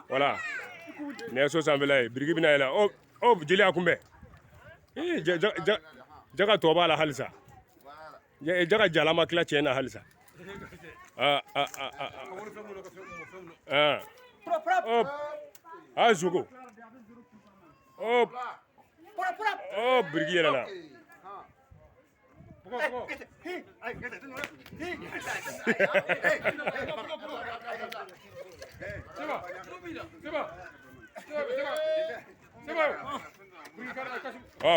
Voilà. Neso sanfɛla biriki bina yɛlɛ jeli a kunbɛn jaga tɔ b'a la halisa jaga jalama tila tiɲɛ na halisa a zogo biriki yɛlɛla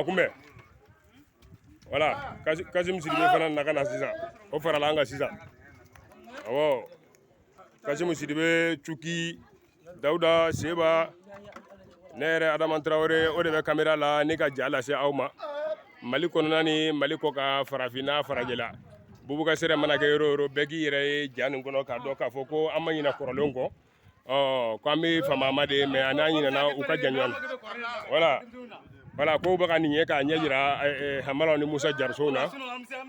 kunbɛn voilà Kasim Sidibe fana nana ka na sisan o farala an kan sisan awɔ Kasim Sidibe Cuki Dawuda Seba ne yɛrɛ Adama Traore o de bɛ caméra la ne ka ja lase aw ma Mali kɔnɔna ni Mali kɔ ka farafinna farajɛla Bubakar Sɛrɛ mana kɛ yɔrɔ o yɔrɔ bɛɛ k'i yɛrɛ ye ja nin kɔnɔ k'a dɔn k'a fɔ ko an ma ɲinɛ kɔrɔlenw kɔ ko an bɛ famaama de mais an n'an ɲinɛna u ka jan ɲɔgɔn na voilà ko bɛ ka nin ye k'a ɲɛ jira Hamalaw ni Musa Jarisow na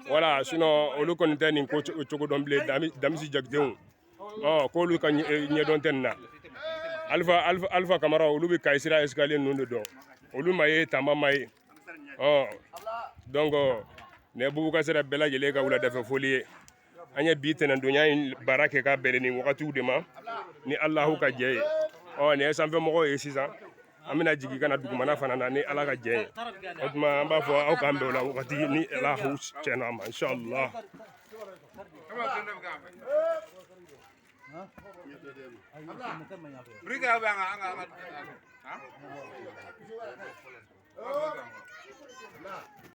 voilà sinon olu kɔni tɛ nin ko cogo dɔn bilen Damisi Jakitew k'olu ka ɲɛdɔn tɛ nin na Alpha Camara olu bɛ Kayi sira escalier ninnu de dɔn olu ma ye Tamba ma ye donc ne Bubakar Sɛrɛ bɛɛ lajɛlen ka wuladafɛ foli ye an ye bi tɛnɛndonya in baara kɛ ka bɛn nin wagatiw de ma ni Alahu ka jɛ ye nin ye sanfɛmɔgɔw ye sisan an bɛna jigin ka na dugumana fana na ni Ala ka jɛ ye o tuma an b'a fɔ aw k'an bɛn o la wagati ni Alahu cɛna a ma inshallah